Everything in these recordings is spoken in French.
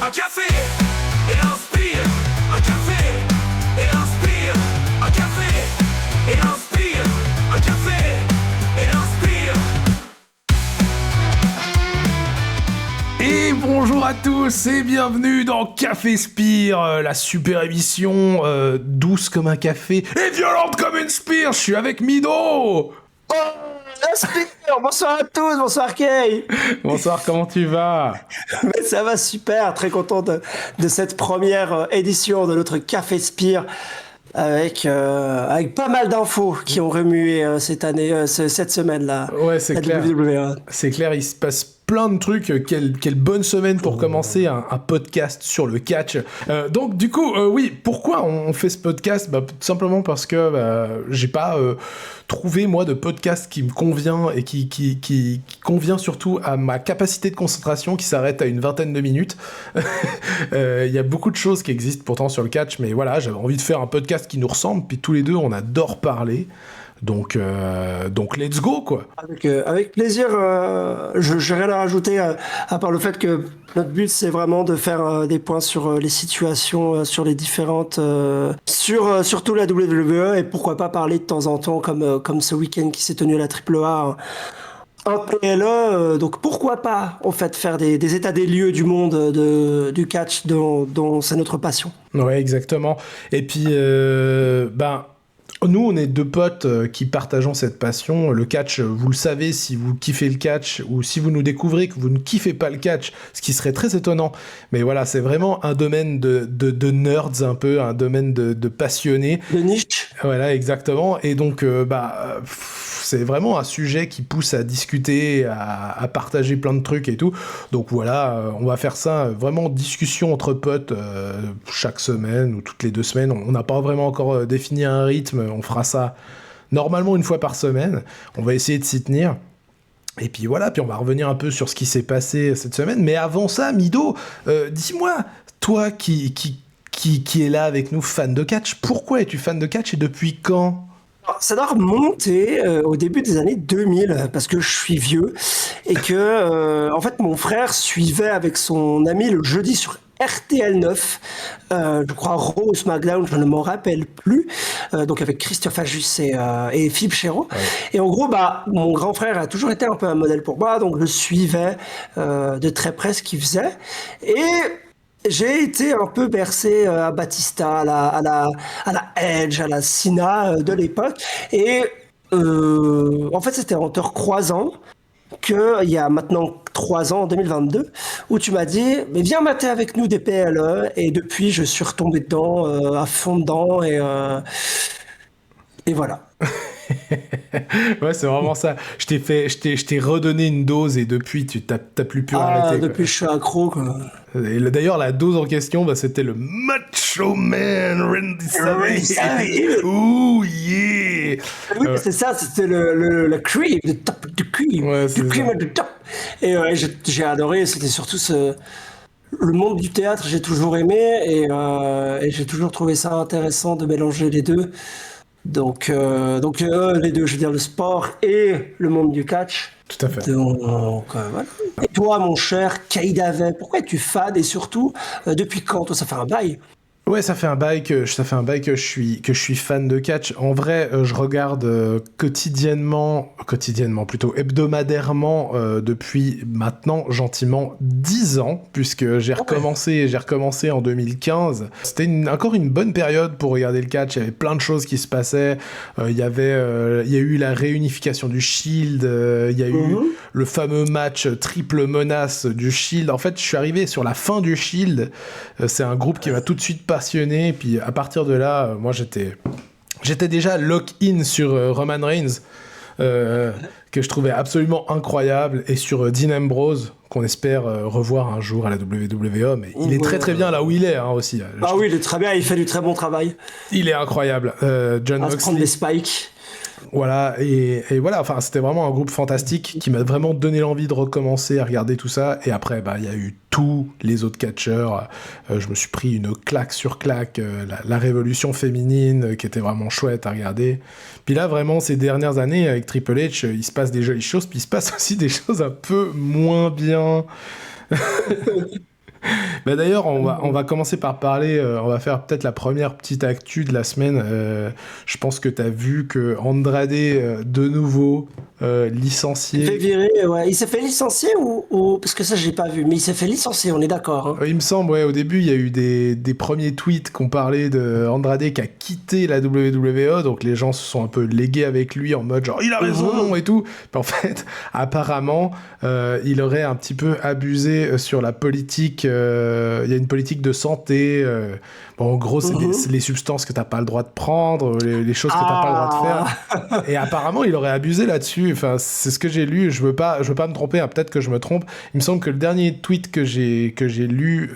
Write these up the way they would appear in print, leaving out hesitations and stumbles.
Un café et inspire. Un café et inspire. Un café et inspire. Un café et inspire. Et bonjour à tous et bienvenue dans Café Spire, la super émission douce comme un café et violente comme une spire. Je suis avec Mido. Oh, la Spire. Bonsoir à tous, bonsoir Kay. Bonsoir, comment tu vas? Mais ça va super, très content de cette première édition de notre Café Spire avec pas mal d'infos qui ont remué cette semaine-là. Ouais, c'est clair. WWE. C'est clair, il se passe plein de trucs. Quelle bonne semaine pour commencer un podcast sur le catch. Donc du coup, oui, pourquoi on fait ce podcast? Tout simplement parce que j'ai pas trouvé moi de podcast qui me convient et qui convient surtout à ma capacité de concentration qui s'arrête à une vingtaine de minutes. Il y a beaucoup de choses qui existent pourtant sur le catch, mais voilà, j'avais envie de faire un podcast qui nous ressemble, puis tous les deux on adore parler. Donc let's go quoi. Avec plaisir, j'ai rien à rajouter à part le fait que notre but c'est vraiment de faire des points sur les situations, sur les différentes, surtout la WWE et pourquoi pas parler de temps en temps comme ce week-end qui s'est tenu à la AAA. Un PLE, donc pourquoi pas en fait faire des états des lieux du monde du catch dont c'est notre passion. Ouais, exactement. Et puis nous, on est deux potes qui partageons cette passion. Le catch, vous le savez, si vous kiffez le catch ou si vous nous découvrez que vous ne kiffez pas le catch, ce qui serait très étonnant. Mais voilà, c'est vraiment un domaine de nerds un peu, un domaine de passionnés. De niche. Voilà, exactement. Et donc, c'est vraiment un sujet qui pousse à discuter, à partager plein de trucs et tout. Donc voilà, on va faire ça vraiment discussion entre potes chaque semaine ou toutes les 2 semaines. On n'a pas vraiment encore défini un rythme. On fera ça normalement une fois par semaine. On va essayer de s'y tenir. Et puis voilà, puis on va revenir un peu sur ce qui s'est passé cette semaine. Mais avant ça, Mido, dis-moi, toi qui est là avec nous, fan de catch, pourquoi es-tu fan de catch et depuis quand ? Ça doit remonter au début des années 2000 parce que je suis vieux et que en fait mon frère suivait avec son ami le jeudi sur RTL 9, je crois Raw ou SmackDown, je ne m'en rappelle plus, donc avec Christophe Ajus et Philippe Chéreau. Ouais. Et en gros, mon grand frère a toujours été un peu un modèle pour moi, donc je suivais de très près ce qu'il faisait. Et j'ai été un peu bercé à Batista, à la Edge, à la Cena de l'époque. Et en fait, c'était en te recroisant qu'il y a maintenant 3 ans, en 2022, où tu m'as dit « Mais viens mater avec nous des PLE ». Et depuis, je suis retombé dedans, à fond dedans. Et voilà. Ouais, c'est vraiment ça. Je t'ai redonné une dose et depuis, t'as plus pu arrêter. Depuis, quoi. Je suis accro, quoi. Et d'ailleurs, la dose en question, c'était le Macho Man Randy Savage. Ouh, yeah! Oui, c'est ça, c'était le cream, le top du cream, ouais, du cream at the top. Et j'ai adoré, c'était surtout le monde du théâtre, j'ai toujours aimé et j'ai toujours trouvé ça intéressant de mélanger les deux. Donc les deux, je veux dire le sport et le monde du catch. Tout à fait. Donc voilà. Et toi, mon cher Kaidavé, pourquoi es-tu fan et surtout depuis quand? Toi, ça fait un bail. Ouais, ça fait un bail que je suis fan de catch. En vrai, je regarde quotidiennement plutôt hebdomadairement depuis maintenant gentiment 10 ans puisque j'ai recommencé en 2015. C'était encore une bonne période pour regarder le catch, il y avait plein de choses qui se passaient. Il y a eu la réunification du Shield, il y a eu le fameux match triple menace du Shield. En fait, je suis arrivé sur la fin du Shield. C'est un groupe qui m'a tout de suite passionné, puis à partir de là, moi j'étais déjà lock-in sur Roman Reigns, que je trouvais absolument incroyable, et sur Dean Ambrose, qu'on espère revoir un jour à la WWE, mais il est très très bien là où il est aussi. Oui, il est très bien, il fait du très bon travail. Il est incroyable. John Moxley. Prendre des spikes. Voilà, et voilà, enfin, c'était vraiment un groupe fantastique qui m'a vraiment donné l'envie de recommencer à regarder tout ça. Et après, il y a eu tous les autres catcheurs. Je me suis pris une claque sur claque, la révolution féminine qui était vraiment chouette à regarder. Puis là, vraiment, ces dernières années, avec Triple H, il se passe des jolies choses, puis il se passe aussi des choses un peu moins bien. Bah d'ailleurs, on va commencer par parler, on va faire peut-être la première petite actu de la semaine. Je pense que tu as vu que Andrade, de nouveau, Il s'est fait licencié. virer, ouais. Il s'est fait licencier ou... Parce que ça, j'ai pas vu. Mais il s'est fait licencier, on est d'accord. Hein. Il me semble, ouais, au début, il y a eu des premiers tweets qu'on parlait de Andrade qui a quitté la WWE, donc les gens se sont un peu légués avec lui en mode genre, il a raison et tout. Puis en fait, apparemment, il aurait un petit peu abusé sur la politique. Il y a une politique de santé. Bon, en gros, c'est les substances que t'as pas le droit de prendre, les choses que t'as pas le droit de faire. Et apparemment, il aurait abusé là-dessus. Enfin, c'est ce que j'ai lu. Je veux pas me tromper. Hein, peut-être que je me trompe. Il me semble que le dernier tweet que j'ai lu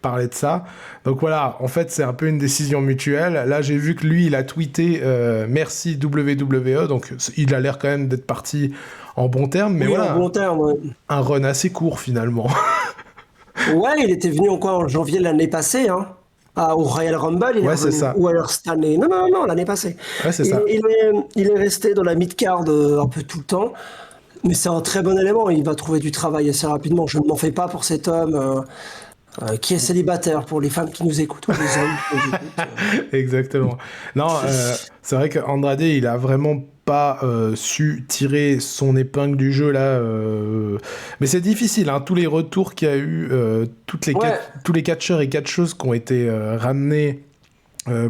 parlait de ça. Donc voilà. En fait, c'est un peu une décision mutuelle. Là, j'ai vu que lui, il a tweeté merci WWE. Donc, il a l'air quand même d'être parti en bon terme. Mais Oui, voilà, en bon terme, ouais. un run assez court finalement. Ouais, il était venu en janvier l'année passée, hein. Au Royal Rumble, il est Ouais, c'est revenu. ça. Ou alors cette année. Non, l'année passée. Ouais, c'est ça. Il est resté dans la mid-card un peu tout le temps. Mais c'est un très bon élément. Il va trouver du travail assez rapidement. Je ne m'en fais pas pour cet homme qui est célibataire, pour les femmes qui nous écoutent, ou les hommes qui nous écoutent. Exactement. Non, c'est vrai qu'Andrade, il a vraiment pas su tirer son épingle du jeu là. Mais c'est difficile, hein, tous les retours qu'il y a eu, Ouais. tous les catcheurs et catcheuses qui ont été ramenés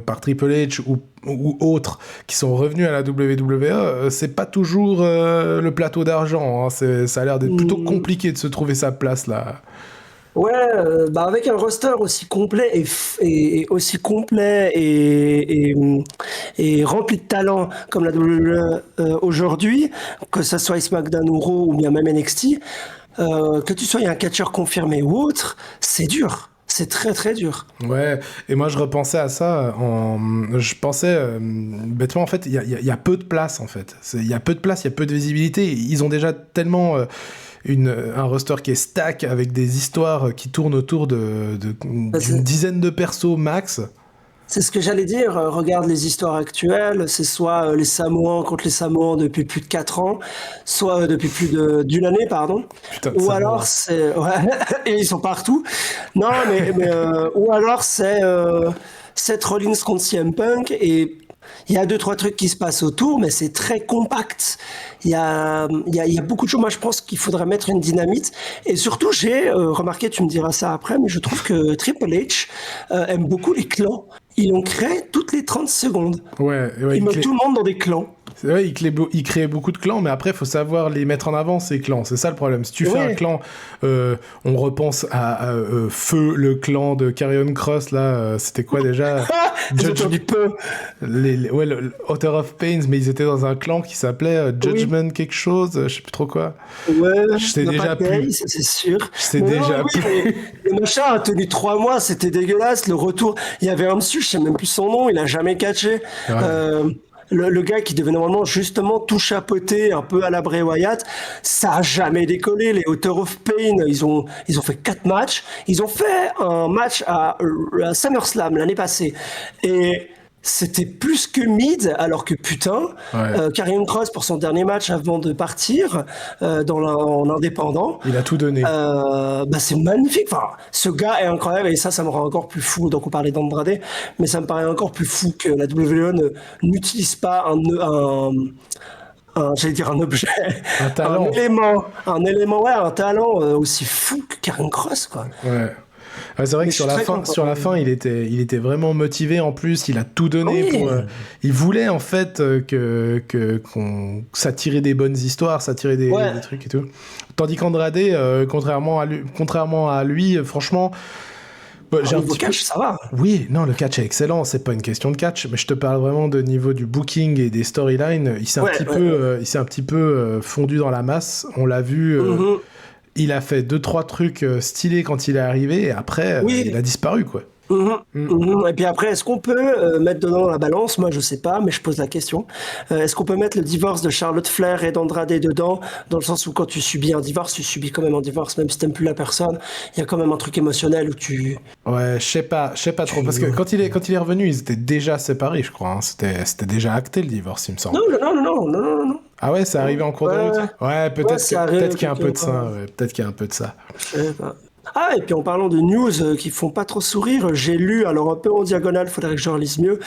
par Triple H ou autres qui sont revenus à la WWE, c'est pas toujours le plateau d'argent. Hein, ça a l'air d'être plutôt compliqué de se trouver sa place là. Ouais, bah avec un roster aussi complet et aussi complet et rempli de talent comme la WWE aujourd'hui, que ça soit SmackDown ou Raw ou bien même NXT, que tu sois un catcheur confirmé ou autre, c'est dur. C'est très très dur. Ouais, et moi je repensais à ça, je pensais bêtement en fait, il y a peu de place en fait. Il y a peu de place, il y a peu de visibilité. Ils ont déjà tellement un roster qui est stack avec des histoires qui tournent autour Bah, d'une dizaine de persos max. c'est ce que j'allais dire. Regarde les histoires actuelles. C'est soit les Samoans contre les Samoans depuis plus de 4 ans, soit depuis plus d'une année, pardon. Putain, Ou ça alors va. c'est... Ouais, et ils sont partout. Non, ou alors c'est Seth Rollins contre CM Punk et il y a deux, trois trucs qui se passent autour, mais c'est très compact. Il y a beaucoup de choses. Moi, je pense qu'il faudrait mettre une dynamite. Et surtout, j'ai remarqué, tu me diras ça après, mais je trouve que Triple H aime beaucoup les clans. Ils l'ont créé toutes les 30 secondes. Ouais, ouais, Il met tout le monde dans des clans. c'est vrai, il crée beaucoup de clans, mais après, il faut savoir les mettre en avant, ces clans. C'est ça le problème. Si tu fais un Ouais. clan, on repense à Feu, le clan de Karrion Cross, là, c'était quoi déjà? Ils ont Judge- perdu peu. ouais, le Author of Pains, mais ils étaient dans un clan qui s'appelait Oui. Judgment quelque chose, je sais plus trop quoi. Ouais, Je sais on n'a déjà pas de paye, plus. c'est sûr. Je sais Mais déjà non, oui, mais le machin a tenu 3 mois, c'était dégueulasse. Le retour, il y avait un monsieur, je sais même plus son nom, il a jamais catché. Ouais. Le gars qui devait normalement justement tout chapeauter un peu à la Bray Wyatt, ça a jamais décollé. Les Author of Pain, ils ont fait 4 matchs. Ils ont fait un match à SummerSlam l'année passée. Et c'était plus que mid, alors que putain, Ouais. Karrion Cross pour son dernier match avant de partir en indépendant, Il a tout donné. bah c'est magnifique. Enfin, ce gars est incroyable et ça me rend encore plus fou. Donc on parlait d'Andrade, mais ça me paraît encore plus fou que la WWE n'utilise pas j'allais dire un objet, Un talent. ouais, un talent aussi fou que Karrion Cross, quoi. Ouais. Ouais, c'est vrai Mais que je suis très content. sur la fin, il était vraiment motivé en plus. Il a tout donné Oui. pour. Il voulait en fait ça tirait des bonnes histoires, ça tirait Ouais. des trucs et tout. Tandis qu'Andrade, contrairement à lui, franchement, bah, j'ai Au un niveau petit peu. cash, ça va. Oui, non, le catch est excellent. C'est pas une question de catch, mais je te parle vraiment de niveau du booking et des storylines. Il s'est Ouais, ouais. il s'est un petit peu fondu dans la masse. On l'a vu. Mhm. Il a fait 2-3 trucs stylés quand il est arrivé et après, Oui. il a disparu, quoi. Mhm, mhm. Et puis après, est-ce qu'on peut mettre dedans la balance? Moi, je sais pas, mais je pose la question. Est-ce qu'on peut mettre le divorce de Charlotte Flair et d'Andrade dedans, dans le sens où quand tu subis un divorce, tu subis quand même un divorce, même si t'aimes plus la personne. Il y a quand même un truc émotionnel où tu... Ouais, je sais pas trop. Parce que quand il est revenu, ils étaient déjà séparés, je crois. Hein. C'était déjà acté le divorce, il me semble. Non. Ah ouais, c'est arrivé en cours de Ouais. route. Ouais, Ouais, c'est arrivé peut-être qu'il y a un peu de quelque ça. part. Ouais, peut-être qu'il y a un peu de ça. Je sais pas. Ah, et puis en parlant de news qui font pas trop sourire, j'ai lu, alors un peu en diagonale, faudrait que je relise mieux,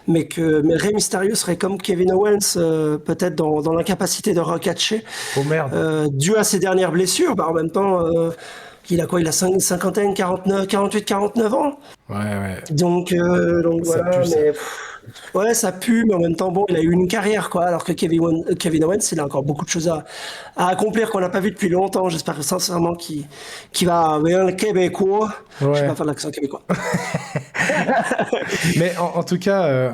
mais Rey Mysterio serait comme Kevin Owens, peut-être dans l'incapacité de recatcher, Oh merde. dû à ses dernières blessures. Bah, en même temps, il a quoi? Il a cinquantaine, 49, 48, 49 ans. Ouais, ouais. Donc Ça voilà, pue, ça. mais ouais, ça pue, mais en même temps, bon, il a eu une carrière, quoi. Alors que Kevin Owens, il a encore beaucoup de choses à accomplir qu'on n'a pas vu depuis longtemps. J'espère sincèrement qu'il va, mais le Québécois, je ne sais Ouais. pas faire l'accent québécois. Mais en tout cas,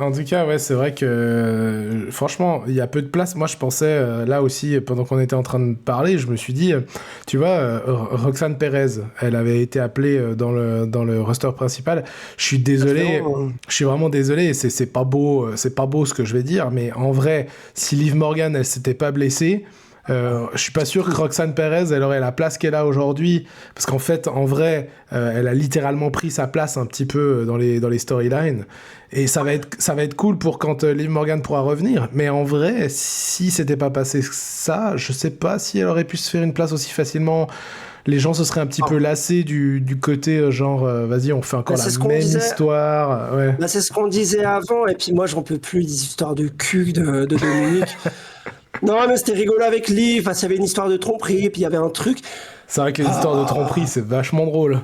ouais, c'est vrai que franchement, il y a peu de place. Moi, je pensais là aussi pendant qu'on était en train de parler, je me suis dit, tu vois, Roxane Perez, elle avait été appelée dans le roster principal. Je suis désolé, Vraiment, je suis vraiment désolé. C'est pas beau ce que je vais dire, mais en vrai, si Liv Morgan, elle s'était pas blessée. Je suis pas sûr que Roxane Perez elle aurait la place qu'elle a aujourd'hui parce qu'en fait en vrai elle a littéralement pris sa place un petit peu dans les storylines et ça va être cool pour quand Liv Morgan pourra revenir, mais en vrai si c'était pas passé ça, je sais pas si elle aurait pu se faire une place aussi facilement. Les gens se seraient un petit peu lassés du côté genre vas-y on fait encore c'est ce la qu'on même disait. histoire, ouais. Bah, c'est ce qu'on disait avant, et puis moi, j'en peux plus des histoires de cul de Dominique. Non, mais c'était rigolo avec Liv, parce qu'il y avait une histoire de tromperie, puis il y avait un truc. C'est vrai que les histoires de tromperie c'est vachement drôle.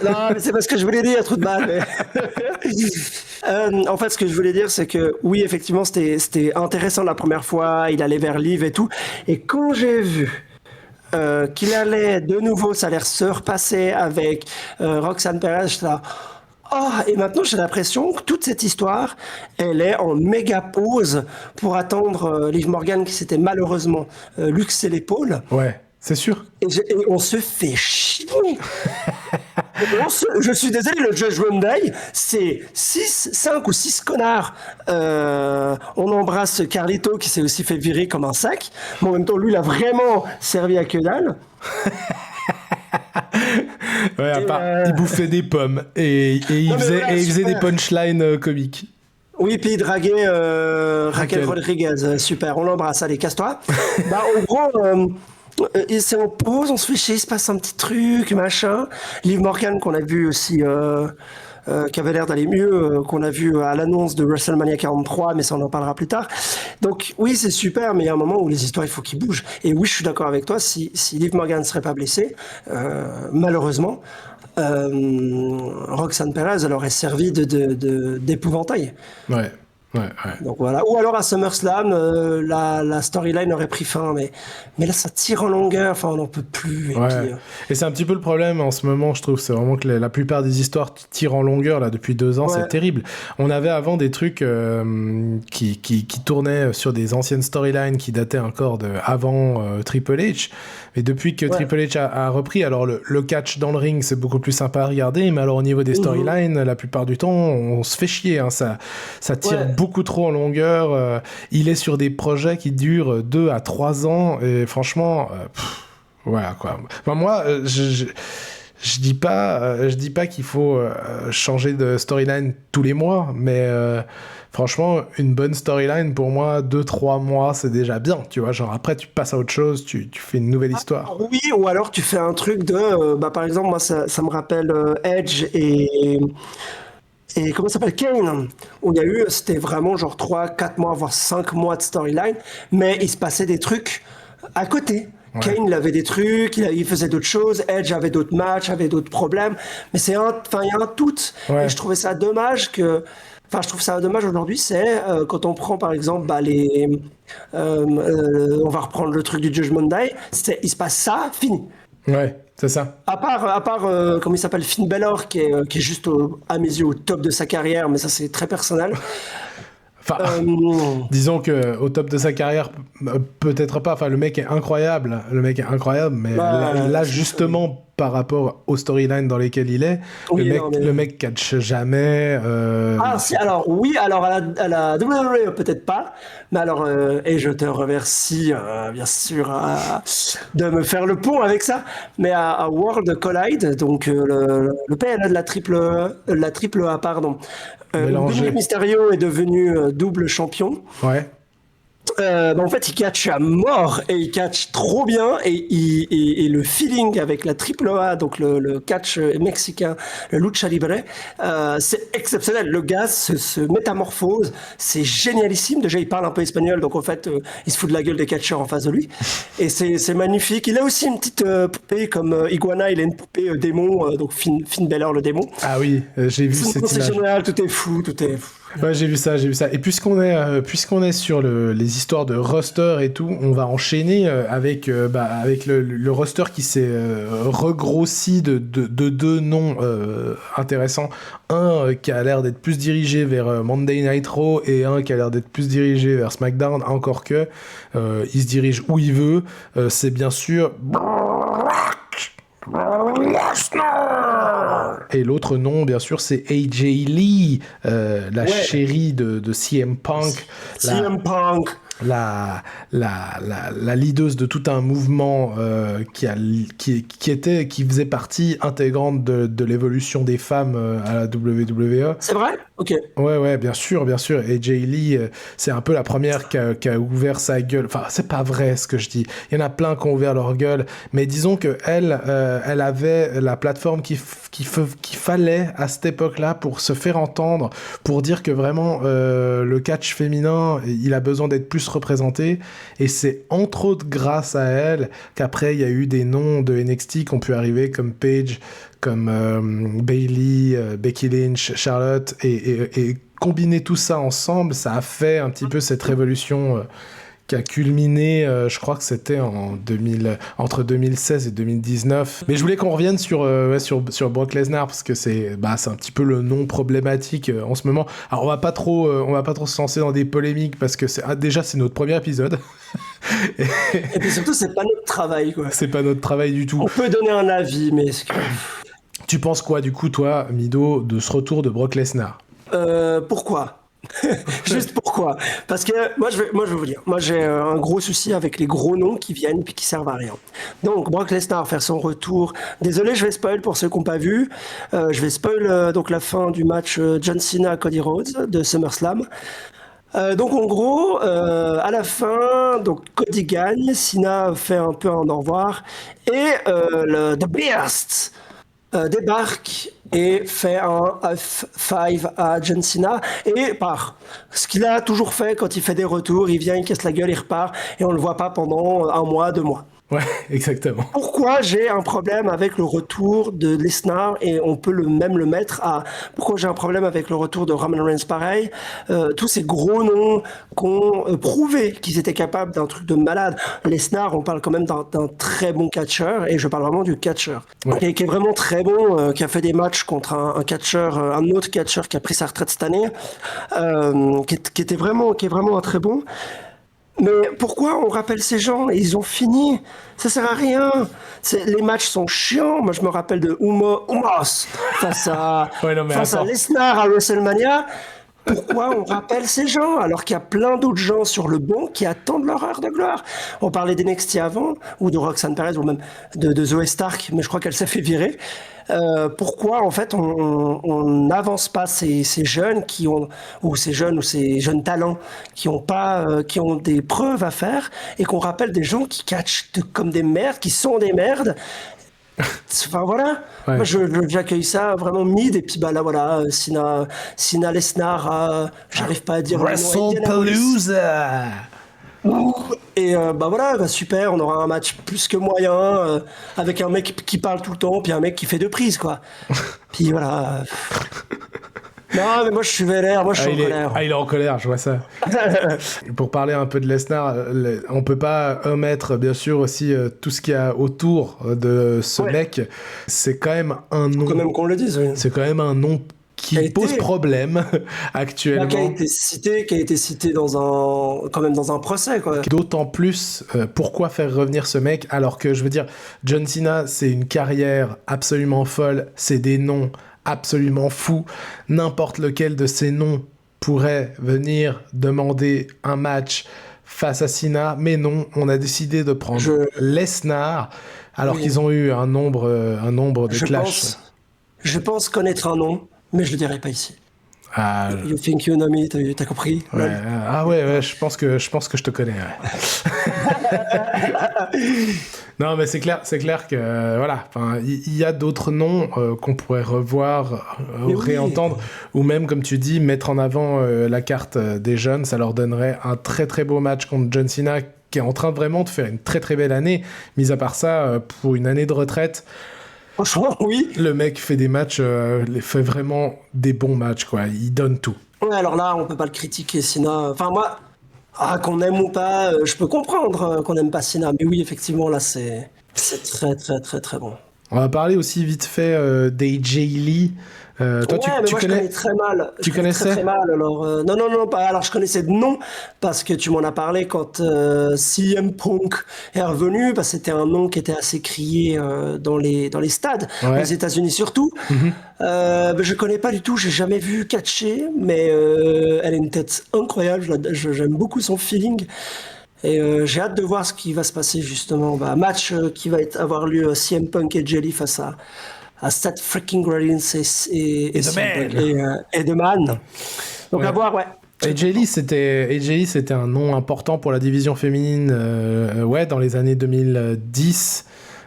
Non, mais c'est pas ce que je voulais dire, trou de balle. En fait, ce que je voulais dire, c'est que oui, effectivement, c'était intéressant la première fois. Il allait vers Liv et tout. Et quand j'ai vu qu'il allait de nouveau, ça allait se repasser avec Roxane Perez, j'étais là. Oh, et maintenant, j'ai l'impression que toute cette histoire, elle est en méga pause pour attendre Liv Morgan qui s'était malheureusement luxé l'épaule. Ouais, c'est sûr. Et on se fait chier. Je suis désolé, le Judgment Day, c'est 5 ou 6 connards. On embrasse Carlito qui s'est aussi fait virer comme un sac. Mais en même temps, lui, il a vraiment servi à que dalle. Ouais, à Et, part, il bouffait des pommes et il Non, mais faisait, voilà, et il faisait des super. punchlines comiques. Oui, puis il draguait Raquel Raquel. Rodriguez. Super, on l'embrasse. Allez, casse-toi. Bah, en gros, c'est en pause, on se fait chier, il se passe un petit truc, machin. Liv Morgan, qu'on a vu aussi, qui avait l'air d'aller mieux, qu'on a vu à l'annonce de WrestleMania 43, mais ça, on en parlera plus tard. Donc, oui, c'est super, mais il y a un moment où les histoires, il faut qu'ils bougent. Et oui, je suis d'accord avec toi, si Liv Morgan ne serait pas blessée, malheureusement, Roxane Perez, elle aurait servi d'épouvantail. Ouais, ouais, ouais. Donc voilà. Ou alors à SummerSlam, la storyline aurait pris fin, mais là ça tire en longueur, enfin on n'en peut plus. Et Ouais. puis, Et c'est un petit peu le problème en ce moment, je trouve. C'est vraiment que la plupart des histoires tirent en longueur là depuis 2 ans. ouais. C'est terrible. On avait avant des trucs qui tournaient sur des anciennes storylines qui dataient encore de avant Triple H. Mais depuis que Ouais. Triple H a repris, alors le catch dans le ring c'est beaucoup plus sympa à regarder, mais alors au niveau des storylines, la plupart du temps on se fait chier. Hein. Ça tire Ouais. beaucoup trop en longueur. Il est sur des projets qui durent 2 à 3 ans et franchement. Voilà quoi. Enfin, moi, je dis pas qu'il faut changer de storyline tous les mois, mais franchement, une bonne storyline pour moi, 2-3 mois, c'est déjà bien. Tu vois, genre après tu passes à autre chose, tu fais une nouvelle histoire. Oui, ou alors tu fais un truc de, bah, par exemple, moi ça me rappelle Edge et comment ça s'appelle Kane, où il y a eu, c'était vraiment genre 3, 4 mois, voire 5 mois de storyline, mais il se passait des trucs à côté. Ouais. Kane, il avait des trucs, il faisait d'autres choses, Edge avait d'autres matchs, avait d'autres problèmes, mais enfin, il y a un tout. Ouais. Et je trouvais ça dommage je trouve ça dommage aujourd'hui, c'est quand on prend par exemple bah, on va reprendre le truc du Judgment Day, il se passe ça, fini. Ouais, c'est ça. À part comment il s'appelle, Finn Balor, qui est juste à mes yeux au top de sa carrière, mais ça c'est très personnel. Enfin, Euh, disons que au top de sa carrière, peut-être pas. Enfin, le mec est incroyable. Mais Bah, là, justement, par rapport aux storylines dans lesquelles il est, Oui, non, mais- le mec catch jamais. Ah, si, alors oui, alors à la WWE, peut-être pas, mais alors, et je te remercie, bien sûr, de me faire le pont avec ça, mais à World Collide, donc le PLA de la triple A, pardon, Mélangé. Dominic Mysterio est devenu double champion. Ouais. En fait, il catch à mort et il catch trop bien et le feeling avec la triple A, donc le catch mexicain, le lucha libre, c'est exceptionnel. Le gars se métamorphose, c'est génialissime. Déjà, il parle un peu espagnol, donc en fait, il se fout de la gueule des catcheurs en face de lui. Et c'est magnifique. Il a aussi une petite poupée comme Iguana, il a une poupée démon, donc Finn Balor le démon. Ah oui, j'ai vu cette C'est image. génial, tout est fou, tout est... Ouais, j'ai vu ça. Et puisqu'on est sur les histoires de roster et tout, on va enchaîner avec le roster qui s'est regrossi de deux noms intéressants. Un qui a l'air d'être plus dirigé vers Monday Night Raw et un qui a l'air d'être plus dirigé vers SmackDown, encore que il se dirige où il veut. C'est bien sûr... Et l'autre nom, bien sûr, c'est AJ Lee, la chérie de CM Punk. CM Punk. La leaduse de tout un mouvement qui faisait partie intégrante de l'évolution des femmes à la WWE. C'est vrai? Ok. Ouais, bien sûr. Et Jay Lee, c'est un peu la première qui a ouvert sa gueule. Enfin, c'est pas vrai ce que je dis. Il y en a plein qui ont ouvert leur gueule. Mais disons que elle avait la plateforme qu'il fallait à cette époque-là pour se faire entendre, pour dire que vraiment le catch féminin, il a besoin d'être plus représenté. Et c'est entre autres grâce à elle qu'après, il y a eu des noms de NXT qui ont pu arriver comme Paige, comme Bayley, Becky Lynch, Charlotte, et combiner tout ça ensemble, ça a fait un petit peu cette révolution qui a culminé, je crois que c'était entre 2016 et 2019. Mais je voulais qu'on revienne sur Brock Lesnar parce que c'est un petit peu le nom problématique en ce moment. Alors on va pas trop se lancer dans des polémiques parce que déjà c'est notre premier épisode. Et puis surtout c'est pas notre travail quoi. C'est pas notre travail du tout. On peut donner un avis mais tu penses quoi du coup toi, Mido, de ce retour de Brock Lesnar? Pourquoi? Juste pourquoi? Parce que moi je vais vous dire, moi j'ai un gros souci avec les gros noms qui viennent puis qui servent à rien. Donc Brock Lesnar faire son retour. Désolé, je vais spoil pour ceux qui n'ont pas vu. Je vais spoil donc la fin du match John Cena Cody Rhodes de SummerSlam. Donc en gros, à la fin, donc Cody gagne, Cena fait un peu un au revoir et le The Beast débarque et fait un F5 à John Cena et part. Ce qu'il a toujours fait quand il fait des retours, il vient, il casse la gueule, il repart et on le voit pas pendant 1 mois, 2 mois. Ouais, exactement. Pourquoi j'ai un problème avec le retour de Lesnar et on peut même le mettre à... Pourquoi j'ai un problème avec le retour de Roman Reigns pareil? Tous ces gros noms qui ont prouvé qu'ils étaient capables d'un truc de malade. Lesnar, on parle quand même d'un très bon catcheur et je parle vraiment du catcheur. Ouais. Qui est vraiment très bon, qui a fait des matchs contre un catcheur, un autre catcheur qui a pris sa retraite cette année, qui est vraiment un très bon. Mais pourquoi on rappelle ces gens? Ils ont fini. Ça sert à rien. Les matchs sont chiants. Moi, je me rappelle de Umos face à Lesnar à WrestleMania. Pourquoi on rappelle ces gens alors qu'il y a plein d'autres gens sur le banc qui attendent leur heure de gloire? On parlait d'NXT avant, ou de Roxanne Perez, ou même de Zoe Stark, mais je crois qu'elle s'est fait virer. Pourquoi en fait on n'avance pas ces jeunes ces jeunes talents qui ont des preuves à faire et qu'on rappelle des gens qui catchent comme des merdes, qui sont des merdes. Enfin voilà, ouais. Moi j'accueille ça vraiment mid et puis là voilà, Cena Lesnar, j'arrive pas à dire WrestlePalooza. Et voilà, super, on aura un match plus que moyen avec un mec qui parle tout le temps puis un mec qui fait 2 prises quoi. Puis voilà. Non, mais moi je suis vénère, moi je suis en colère. Il est en colère, je vois ça. Pour parler un peu de Lesnar, on peut pas omettre bien sûr aussi tout ce qu'il y a autour de ce mec. C'est quand même un nom. Quand même qu'on le dise. Oui. C'est quand même un nom qui pose problème actuellement. Qui a été cité quand même dans un procès quoi. D'autant plus pourquoi faire revenir ce mec alors que je veux dire John Cena c'est une carrière absolument folle, c'est des noms absolument fous. N'importe lequel de ces noms pourrait venir demander un match face à Cena, mais non, on a décidé de prendre Lesnar alors qu'ils ont eu un nombre de clashs. Je pense connaître un nom, mais je le dirai pas ici. Ah, You think you know me, t'as compris? ouais, ouais, je pense que je te connais. Ouais. Non, mais c'est clair que voilà, enfin, il y a d'autres noms qu'on pourrait revoir, Mais oui. réentendre, ou même, comme tu dis, mettre en avant la carte des jeunes. Ça leur donnerait un très très beau match contre John Cena, qui est en train de vraiment de faire une très très belle année. Mis à part ça, pour une année de retraite, Franchement, oui. le mec fait des matchs, fait vraiment des bons matchs, quoi. Il donne tout. Ouais, alors là, on peut pas le critiquer, Cena. Enfin, moi, qu'on aime ou pas, je peux comprendre qu'on aime pas Cena. Mais oui, effectivement, là, c'est très, très, très, très bon. On va parler aussi vite fait d'AJ Lee. Toi, Ouais, mais moi je connais très mal. Tu Je connais connaissais? très très mal. Alors non, pas. Alors je connaissais de nom parce que tu m'en as parlé quand CM Punk est revenu. Parce que c'était un nom qui était assez crié dans les stades, Ouais. aux États-Unis surtout. Mais je connais pas du tout. J'ai jamais vu catcher, mais elle a une tête incroyable. J'aime beaucoup son feeling. Et j'ai hâte de voir ce qui va se passer justement. Bah, match qui va avoir lieu CM Punk et Jelly face à Seth freaking Rollins et The CM Punk Man. et The Man. Donc Ouais. à voir, ouais. AJ Lee, c'était un nom important pour la division féminine ouais, dans les années 2010.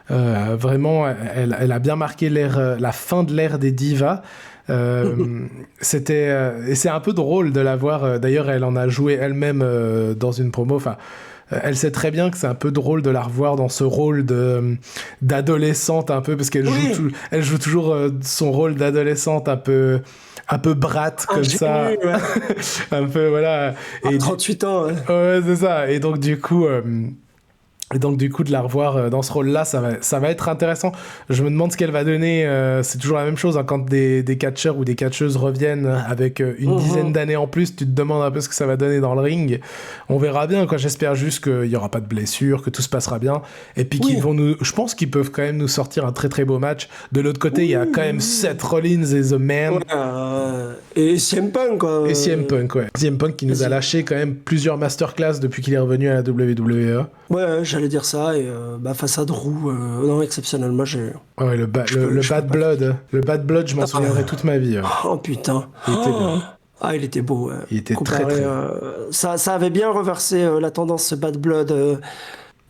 Vraiment, elle a bien marqué la fin de l'ère des divas. Et c'est un peu drôle de la voir. D'ailleurs, elle en a joué elle-même dans une promo. Enfin, elle sait très bien que c'est un peu drôle de la revoir dans ce rôle d'adolescente un peu, parce qu'elle Oui. elle joue toujours son rôle d'adolescente un peu brat comme ça, Ingénu, ouais. un peu voilà. Et 38 ans. Ouais. ouais, c'est ça. Et donc du coup. De la revoir dans ce rôle-là, ça va être intéressant. Je me demande ce qu'elle va donner. C'est toujours la même chose, hein, quand des catcheurs ou des catcheuses reviennent avec une dizaine d'années en plus, tu te demandes un peu ce que ça va donner dans le ring. On verra bien, quoi. J'espère juste qu'il n'y aura pas de blessures, que tout se passera bien. Et puis je pense qu'ils peuvent quand même nous sortir un très très beau match. De l'autre côté, il y a quand même Seth Rollins et The Man. Ouais, et CM Punk, quoi. Et CM Punk, ouais. CM Punk qui nous a lâché quand même plusieurs masterclass depuis qu'il est revenu à la WWE. Ouais, j'allais dire ça. Et face à Drew, non, exceptionnel. Moi, j'ai. Ouais, le Bad Blood. Le Bad Blood, je m'en souviendrai toute ma vie. Oh putain. Il était bien. Ah, il était beau. Ouais. Il était Comparé, très. ça avait bien reversé la tendance, ce Bad Blood,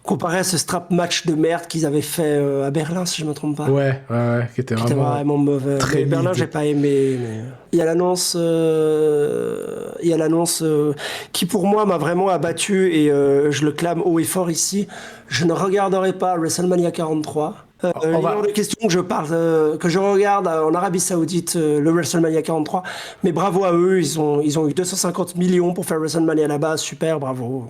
comparé à ce strap match de merde qu'ils avaient fait à Berlin, si je me trompe pas. Ouais, qui était Qui était vraiment mauvais. très Mais Berlin, mid. j'ai pas aimé. Mais... Il y a l'annonce, qui pour moi m'a vraiment abattu et je le clame haut et fort ici. Je ne regarderai pas WrestleMania 43. Il est hors de question que je regarde en Arabie Saoudite le WrestleMania 43. Mais bravo à eux, ils ont eu 250 millions pour faire WrestleMania là-bas. Super, bravo.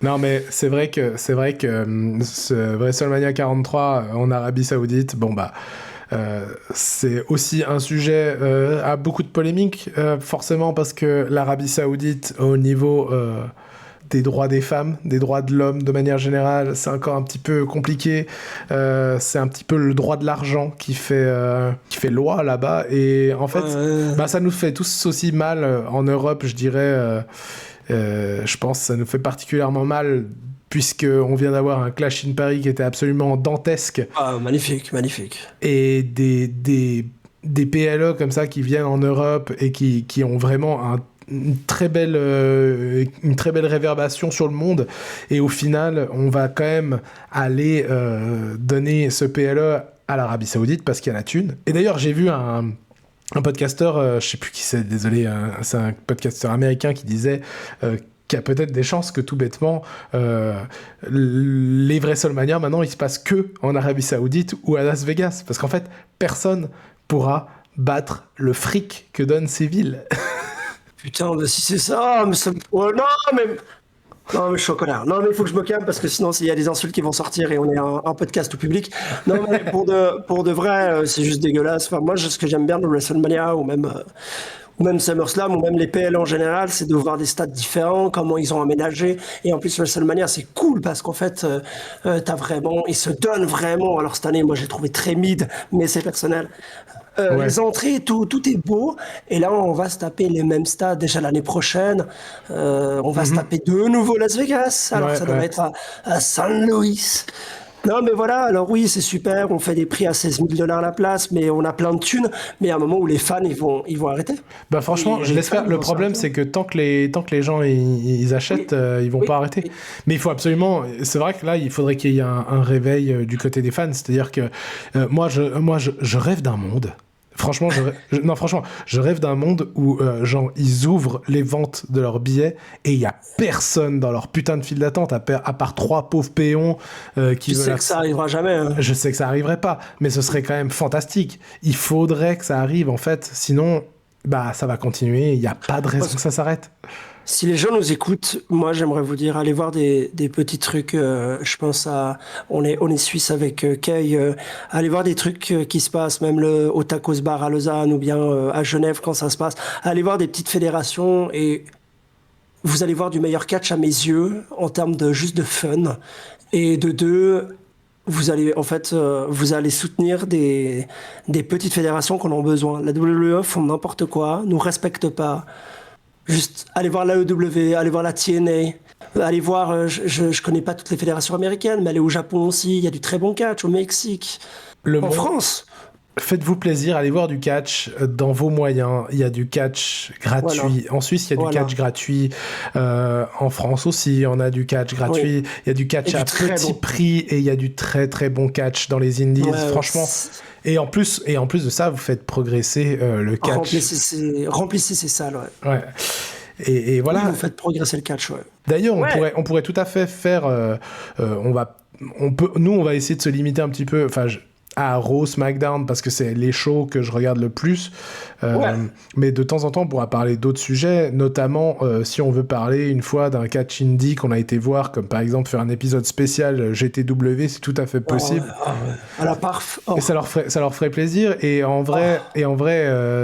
Non, mais c'est vrai que ce WrestleMania 43 en Arabie Saoudite, bon bah. C'est aussi un sujet à beaucoup de polémiques, forcément parce que l'Arabie Saoudite, au niveau des droits des femmes, des droits de l'homme de manière générale, c'est encore un petit peu compliqué. C'est un petit peu le droit de l'argent qui fait loi là-bas. Et en fait, ça nous fait tous aussi mal en Europe, je dirais. Je pense que ça nous fait particulièrement mal puisqu'on vient d'avoir un Clash in Paris qui était absolument dantesque. Ah, magnifique, magnifique. Et des PLE comme ça qui viennent en Europe et qui ont vraiment une très belle réverbération sur le monde. Et au final, on va quand même aller donner ce PLE à l'Arabie Saoudite parce qu'il y a la thune. Et d'ailleurs, j'ai vu un podcasteur, je sais plus qui c'est, désolé, c'est un podcasteur américain qui disait qu'il y a peut-être des chances que tout bêtement les WrestleMania maintenant ils se passent que en Arabie Saoudite ou à Las Vegas, parce qu'en fait personne pourra battre le fric que donnent ces villes. Putain, mais si c'est ça, mais ça... Ouais, non, mais je suis un connard. Non, mais il faut que je me calme parce que sinon, il y a des insultes qui vont sortir et on est un podcast tout public. Non, mais pour de vrai, c'est juste dégueulasse. Enfin, moi, ce que j'aime bien de WrestleMania ou même SummerSlam ou même les PL en général, c'est de voir des stades différents, comment ils ont aménagé. Et en plus, WrestleMania, c'est cool parce qu'en fait, ils se donnent vraiment. Alors cette année, moi, j'ai trouvé très mid, mais c'est personnel. Ouais. Les entrées, tout est beau. Et là, on va se taper les mêmes stades déjà l'année prochaine. On va se taper de nouveau Las Vegas. Alors ça doit être à San Luis. Non, mais voilà, alors oui, c'est super, on fait des prix à 16 000 $ la place, mais on a plein de thunes, mais à un moment où les fans, ils vont arrêter. Bah franchement, Et je les laisse faire. fans Le vont problème, s'arrêter. c'est que tant que les gens ils achètent, Oui, ils vont oui, pas arrêter. oui. Mais il faut absolument. C'est vrai que là, il faudrait qu'il y ait un réveil du côté des fans. C'est-à-dire que moi, je rêve d'un monde. Franchement, non, franchement, je rêve d'un monde où genre ils ouvrent les ventes de leurs billets et il y a personne dans leur putain de file d'attente à part trois pauvres péons qui Tu veulent. sais que ça arrivera jamais, hein. Je sais que ça arriverait pas, mais ce serait quand même fantastique. Il faudrait que ça arrive en fait, sinon bah ça va continuer, il n'y a pas de raison que ça s'arrête. Si les gens nous écoutent, moi j'aimerais vous dire, allez voir des petits trucs. Je pense à, on est suisse avec Kay. Allez voir des trucs qui se passent, même au Tacos Bar à Lausanne ou bien à Genève quand ça se passe. Allez voir des petites fédérations et vous allez voir du meilleur catch à mes yeux en termes de juste de fun. Et de deux, vous allez en fait, vous allez soutenir des petites fédérations qu'on a besoin. La WWE font n'importe quoi, nous respecte pas. Juste, allez voir l'AEW, allez voir la TNA, allez voir, je connais pas toutes les fédérations américaines, mais allez au Japon aussi, il y a du très bon catch, au Mexique, Le en monde, France. faites-vous plaisir, allez voir du catch dans vos moyens. Il y a du catch gratuit. Voilà. En Suisse, il y a du Voilà. catch gratuit. En France aussi, on a du catch gratuit. Oui. Il y a du catch Et du à très petit bon. prix et il y a du très très bon catch dans les indies. Ouais, Franchement. Et en plus de ça, vous faites progresser le catch. remplissez ces salles, ouais. Ouais. Et voilà. Oui, vous faites progresser le catch, ouais. D'ailleurs, Ouais. on pourrait tout à fait faire. Nous, on va essayer de se limiter un petit peu. Enfin, à Raw, SmackDown, parce que c'est les shows que je regarde le plus. Ouais. Mais de temps en temps, on pourra parler d'autres sujets, notamment si on veut parler une fois d'un catch indie qu'on a été voir, comme par exemple faire un épisode spécial GTW, c'est tout à fait possible. Ah ouais. À la parf. Oh. Et ça leur ferait plaisir. Et en vrai,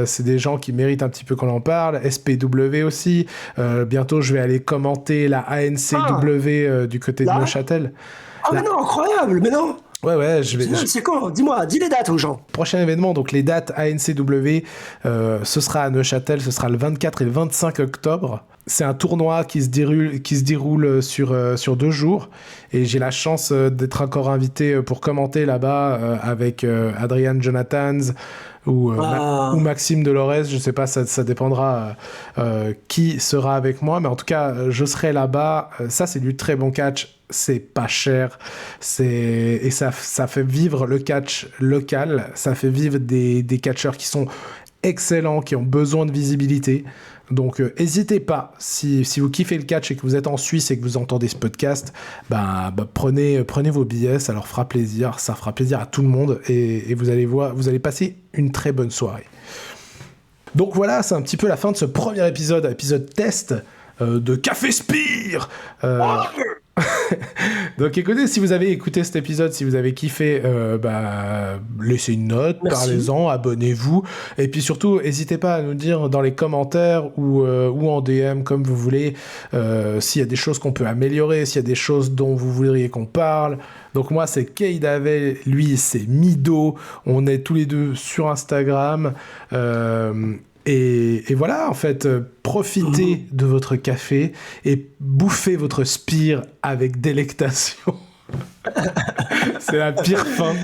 c'est des gens qui méritent un petit peu qu'on en parle. SPW aussi. Bientôt, je vais aller commenter la ANCW du côté de Là Neuchâtel. Ah, mais non, incroyable, mais non. Ouais, je vais. C'est quand? Dis-moi, dis les dates aux gens. Prochain événement, donc les dates ANCW, ce sera à Neuchâtel, ce sera le 24 et le 25 octobre. C'est un tournoi qui se déroule sur 2 jours. Et j'ai la chance d'être encore invité pour commenter là-bas avec Adrian Jonathans ou Maxime Delorez. Je sais pas, ça dépendra qui sera avec moi. Mais en tout cas, je serai là-bas. Ça, c'est du très bon catch. C'est pas cher. Et ça fait vivre le catch local. Ça fait vivre des catcheurs qui sont excellents, qui ont besoin de visibilité. Donc n'hésitez pas, si vous kiffez le catch et que vous êtes en Suisse et que vous entendez ce podcast, prenez vos billets, ça leur fera plaisir, ça fera plaisir à tout le monde et vous allez voir, vous allez passer une très bonne soirée. Donc voilà, c'est un petit peu la fin de ce premier épisode test de Café Spire. Donc écoutez, si vous avez écouté cet épisode, si vous avez kiffé, laissez une note, Merci. parlez-en, abonnez-vous. Et puis surtout, n'hésitez pas à nous dire dans les commentaires ou en DM, comme vous voulez, s'il y a des choses qu'on peut améliorer, s'il y a des choses dont vous voudriez qu'on parle. Donc moi, c'est Kay Davel, lui, c'est Mido. On est tous les deux sur Instagram. Et voilà, en fait, profitez de votre café et bouffez votre spire avec délectation. C'est la pire fin.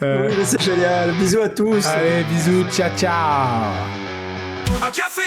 Oui, mais c'est génial. Bisous à tous. Allez, bisous, ciao, ciao. Un café